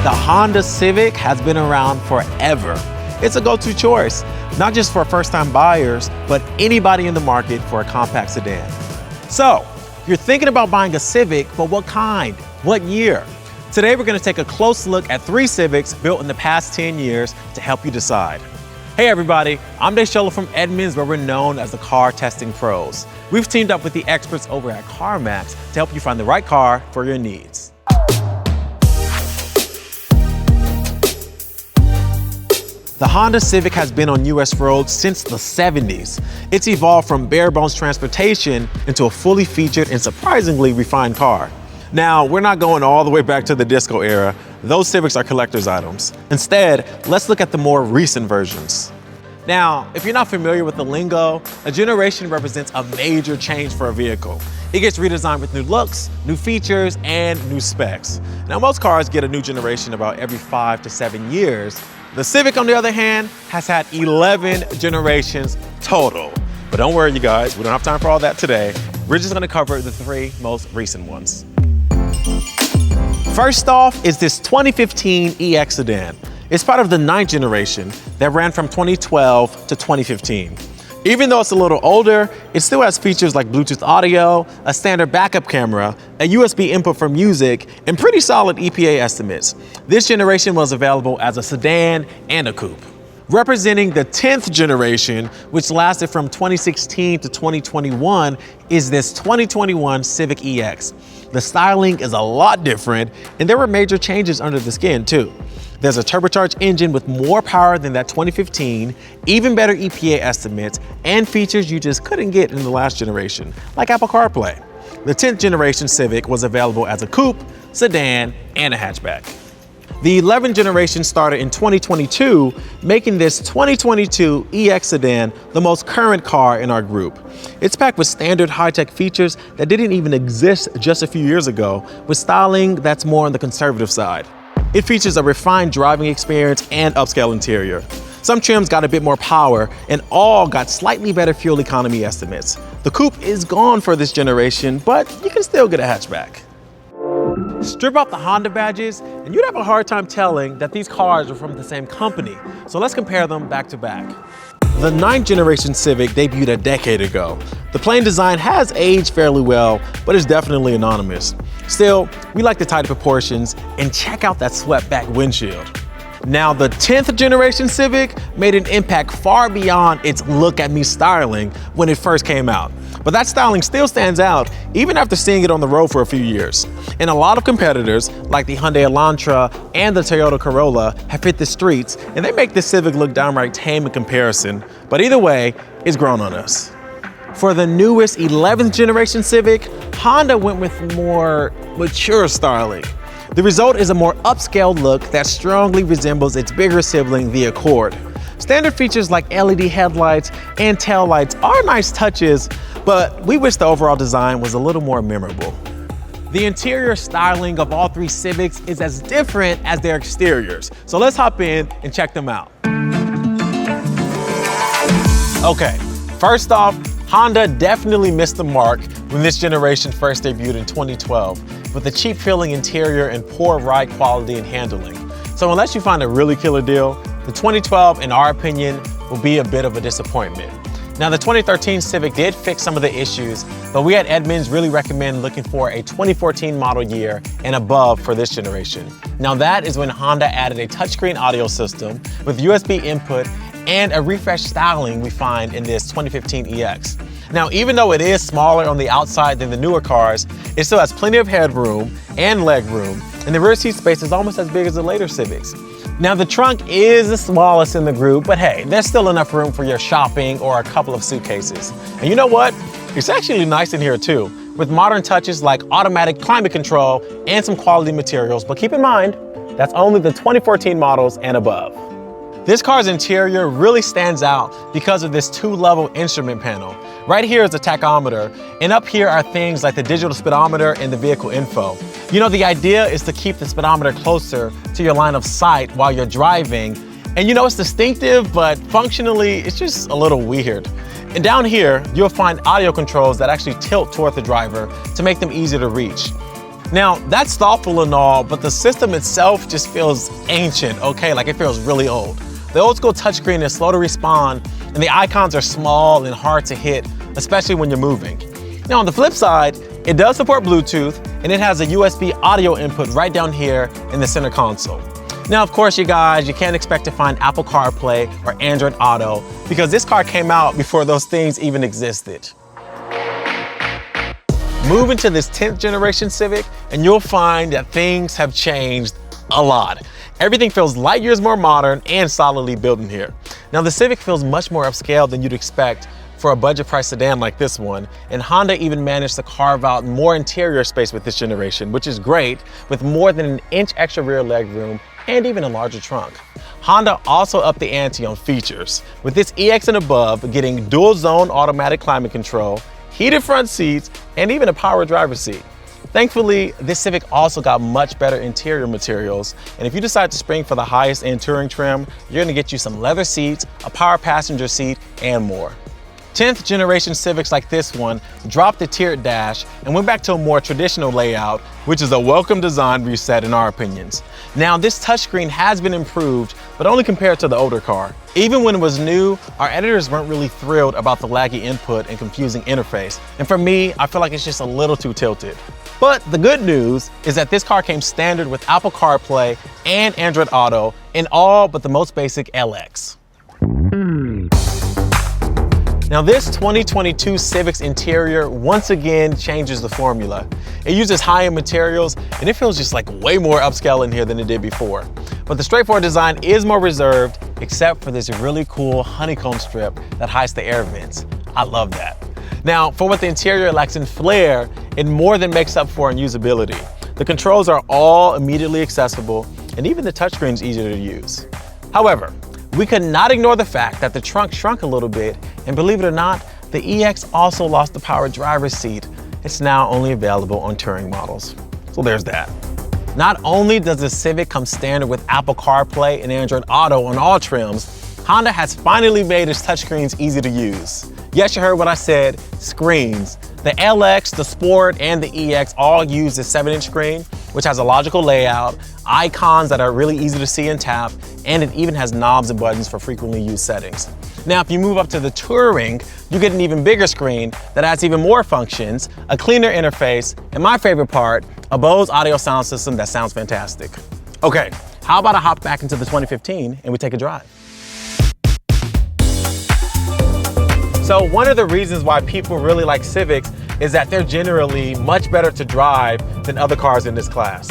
The Honda Civic has been around forever. It's a go-to choice, not just for first-time buyers, but anybody in the market for a compact sedan. So, you're thinking about buying a Civic, but what kind? What year? Today we're going to take a close look at 3 Civics built in the past 10 years to help you decide. Hey everybody, I'm Desola from Edmunds, where we're known as the car testing pros. We've teamed up with the experts over at CarMax to help you find the right car for your needs. The Honda Civic has been on US roads since the 70s. It's evolved from bare bones transportation into a fully featured and surprisingly refined car. Now, we're not going all the way back to the disco era. Those Civics are collector's items. Instead, let's look at the more recent versions. Now, if you're not familiar with the lingo, a generation represents a major change for a vehicle. It gets redesigned with new looks, new features, and new specs. Now, most cars get a new generation about every 5 to 7 years. The Civic, on the other hand, has had 11 generations total. But don't worry, you guys, we don't have time for all that today. We're just gonna cover the 3 most recent ones. First off is this 2015 EX sedan. It's part of the 9th generation that ran from 2012 to 2015. Even though it's a little older, it still has features like Bluetooth audio, a standard backup camera, a USB input for music, and pretty solid EPA estimates. This generation was available as a sedan and a coupe. Representing the 10th generation, which lasted from 2016 to 2021, is this 2021 Civic EX. The styling is a lot different, and there were major changes under the skin too. There's a turbocharged engine with more power than that 2015, even better EPA estimates, and features you just couldn't get in the last generation, like Apple CarPlay. The 10th generation Civic was available as a coupe, sedan, and a hatchback. The 11th generation started in 2022, making this 2022 EX sedan the most current car in our group. It's packed with standard high-tech features that didn't even exist just a few years ago, with styling that's more on the conservative side. It features a refined driving experience and upscale interior. Some trims got a bit more power, and all got slightly better fuel economy estimates. The coupe is gone for this generation, but you can still get a hatchback. Strip off the Honda badges, and you'd have a hard time telling that these cars are from the same company. So let's compare them back to back. The 9th generation Civic debuted a decade ago. The plain design has aged fairly well, but it's definitely anonymous. Still, we like the tight proportions, and check out that swept back windshield. Now, the 10th generation Civic made an impact far beyond its look at me styling when it first came out. But that styling still stands out even after seeing it on the road for a few years. And a lot of competitors, like the Hyundai Elantra and the Toyota Corolla, have hit the streets, and they make this Civic look downright tame in comparison. But either way, it's grown on us. For the newest 11th generation Civic, Honda went with more mature styling. The result is a more upscale look that strongly resembles its bigger sibling, the Accord. Standard features like LED headlights and taillights are nice touches, but we wish the overall design was a little more memorable. The interior styling of all 3 Civics is as different as their exteriors, so let's hop in and check them out. Okay, first off, Honda definitely missed the mark when this generation first debuted in 2012, with a cheap feeling interior and poor ride quality and handling. So unless you find a really killer deal, the 2012, in our opinion, will be a bit of a disappointment. Now, the 2013 Civic did fix some of the issues, but we at Edmunds really recommend looking for a 2014 model year and above for this generation. Now, that is when Honda added a touchscreen audio system with USB input and a refreshed styling we find in this 2015 EX. Now, even though it is smaller on the outside than the newer cars, it still has plenty of headroom and leg room, and the rear seat space is almost as big as the later Civics. Now, the trunk is the smallest in the group, but hey, there's still enough room for your shopping or a couple of suitcases. And you know what? It's actually nice in here too, with modern touches like automatic climate control and some quality materials, but keep in mind, that's only the 2014 models and above. This car's interior really stands out because of this 2-level instrument panel. Right here is the tachometer, and up here are things like the digital speedometer and the vehicle info. You know, the idea is to keep the speedometer closer to your line of sight while you're driving. And you know, it's distinctive, but functionally, it's just a little weird. And down here, you'll find audio controls that actually tilt toward the driver to make them easy to reach. Now, that's thoughtful and all, but the system itself just feels ancient, okay? Like it feels really old. The old school touchscreen is slow to respond, and the icons are small and hard to hit, especially when you're moving. Now, on the flip side, it does support Bluetooth, and it has a USB audio input right down here in the center console. Now, of course, you guys, you can't expect to find Apple CarPlay or Android Auto because this car came out before those things even existed. Move into this 10th generation Civic and you'll find that things have changed a lot. Everything feels light years more modern and solidly built in here. Now the Civic feels much more upscale than you'd expect for a budget price sedan like this one, and Honda even managed to carve out more interior space with this generation, which is great, with more than an inch extra rear legroom and even a larger trunk. Honda also upped the ante on features, with this EX and above getting dual zone automatic climate control, heated front seats, and even a power driver's seat. Thankfully, this Civic also got much better interior materials, and if you decide to spring for the highest end touring trim, you're gonna get you some leather seats, a power passenger seat, and more. 10th generation Civics like this one dropped the tiered dash and went back to a more traditional layout, which is a welcome design reset in our opinions. Now, this touchscreen has been improved, but only compared to the older car. Even when it was new, our editors weren't really thrilled about the laggy input and confusing interface. And for me, I feel like it's just a little too tilted. But the good news is that this car came standard with Apple CarPlay and Android Auto in all but the most basic LX. Now this 2022 Civic's interior once again changes the formula. It uses high-end materials and it feels just like way more upscale in here than it did before. But the straightforward design is more reserved, except for this really cool honeycomb strip that hides the air vents. I love that. Now, for what the interior lacks in flair, it more than makes up for in usability. The controls are all immediately accessible and even the touchscreen is easier to use. However, we could not ignore the fact that the trunk shrunk a little bit, and believe it or not, the EX also lost the power driver's seat. It's now only available on touring models. So there's that. Not only does the Civic come standard with Apple CarPlay and Android Auto on all trims, Honda has finally made its touchscreens easy to use. Yes, you heard what I said, screens. The LX, the Sport, and the EX all use the 7-inch screen, which has a logical layout, icons that are really easy to see and tap, and it even has knobs and buttons for frequently used settings. Now, if you move up to the Touring, you get an even bigger screen that adds even more functions, a cleaner interface, and my favorite part, a Bose audio sound system that sounds fantastic. Okay, how about I hop back into the 2015 and we take a drive? So one of the reasons why people really like Civics is that they're generally much better to drive than other cars in this class.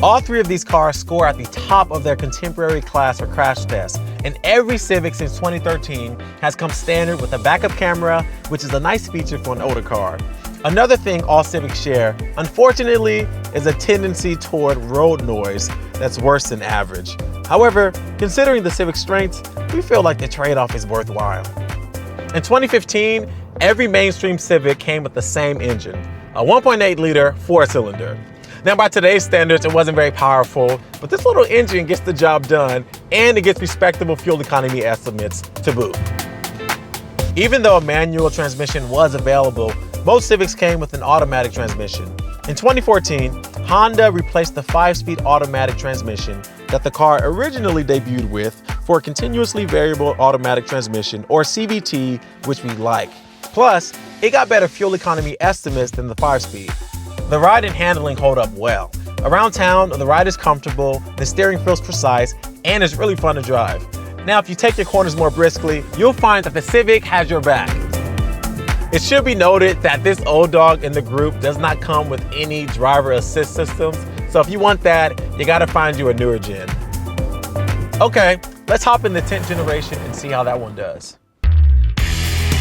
All three of these cars score at the top of their contemporary class for crash tests, and every Civic since 2013 has come standard with a backup camera, which is a nice feature for an older car. Another thing all Civics share, unfortunately, is a tendency toward road noise that's worse than average. However, considering the Civic's strengths, we feel like the trade-off is worthwhile. In 2015, every mainstream Civic came with the same engine, a 1.8-liter four-cylinder. Now, by today's standards, it wasn't very powerful, but this little engine gets the job done, and it gets respectable fuel economy estimates to boot. Even though a manual transmission was available, most Civics came with an automatic transmission. In 2014, Honda replaced the 5-speed automatic transmission that the car originally debuted with for a continuously variable automatic transmission, or CVT, which we like. Plus, it got better fuel economy estimates than the 5-speed. The ride and handling hold up well. Around town, the ride is comfortable, the steering feels precise, and it's really fun to drive. Now, if you take your corners more briskly, you'll find that the Civic has your back. It should be noted that this old dog in the group does not come with any driver assist systems, so if you want that, you gotta find you a newer gen. Okay, let's hop in the 10th generation and see how that one does.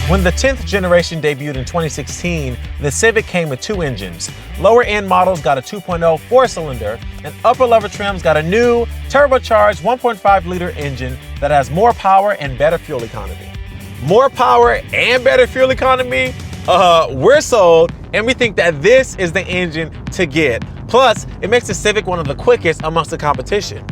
When the 10th generation debuted in 2016, the Civic came with two engines. Lower end models got a 2.0 four-cylinder, and upper level trims got a new turbocharged 1.5-liter engine that has more power and better fuel economy. More power and better fuel economy? We're sold, and we think that this is the engine to get. Plus, it makes the Civic one of the quickest amongst the competition.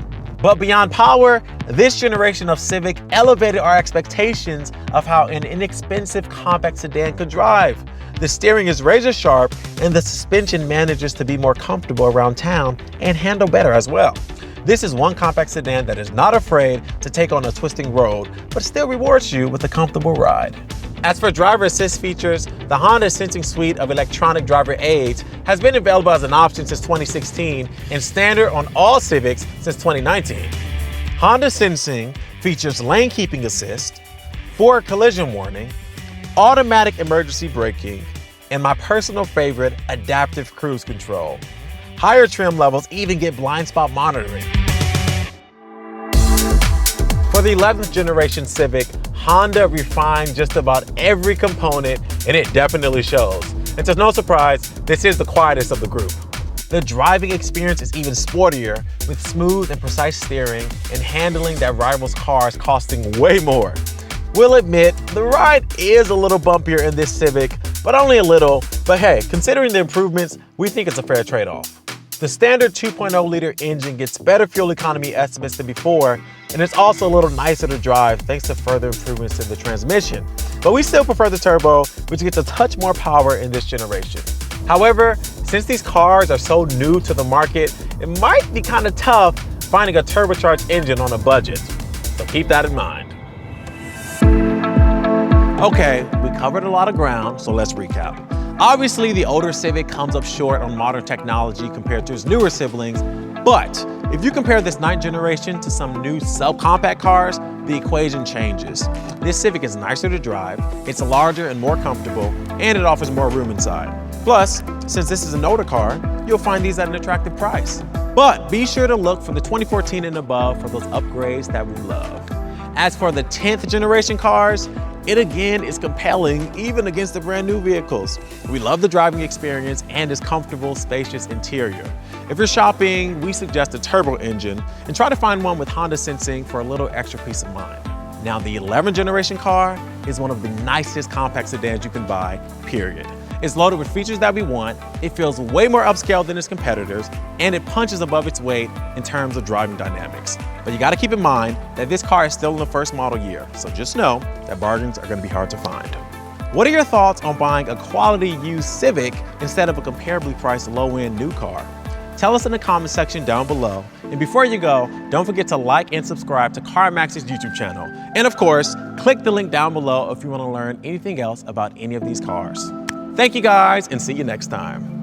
But beyond power, this generation of Civic elevated our expectations of how an inexpensive compact sedan could drive. The steering is razor sharp and the suspension manages to be more comfortable around town and handle better as well. This is one compact sedan that is not afraid to take on a twisting road, but still rewards you with a comfortable ride. As for driver assist features, the Honda Sensing suite of electronic driver aids has been available as an option since 2016 and standard on all Civics since 2019. Honda Sensing features lane keeping assist, forward collision warning, automatic emergency braking, and my personal favorite, adaptive cruise control. Higher trim levels even get blind spot monitoring. For the 11th generation Civic, Honda refined just about every component, and it definitely shows. And to no surprise, this is the quietest of the group. The driving experience is even sportier, with smooth and precise steering and handling that rivals cars costing way more. We'll admit, the ride is a little bumpier in this Civic, but only a little. But hey, considering the improvements, we think it's a fair trade-off. The standard 2.0-liter engine gets better fuel economy estimates than before, and it's also a little nicer to drive thanks to further improvements in the transmission. But we still prefer the turbo, which gets a touch more power in this generation. However, since these cars are so new to the market, it might be kind of tough finding a turbocharged engine on a budget. So keep that in mind. Okay, we covered a lot of ground, so let's recap. Obviously, the older Civic comes up short on modern technology compared to its newer siblings, but if you compare this 9th generation to some new subcompact cars, the equation changes. This Civic is nicer to drive, it's larger and more comfortable, and it offers more room inside. Plus, since this is an older car, you'll find these at an attractive price. But be sure to look for the 2014 and above for those upgrades that we love. As for the 10th generation cars, it again is compelling even against the brand new vehicles. We love the driving experience and its comfortable, spacious interior. If you're shopping, we suggest a turbo engine and try to find one with Honda Sensing for a little extra peace of mind. Now, the 11th generation car is one of the nicest compact sedans you can buy, period. It's loaded with features that we want, it feels way more upscale than its competitors, and it punches above its weight in terms of driving dynamics. But you gotta keep in mind that this car is still in the first model year, so just know that bargains are gonna be hard to find. What are your thoughts on buying a quality used Civic instead of a comparably priced low-end new car? Tell us in the comment section down below. And before you go, don't forget to like and subscribe to CarMax's YouTube channel. And of course, click the link down below if you wanna learn anything else about any of these cars. Thank you guys, and see you next time.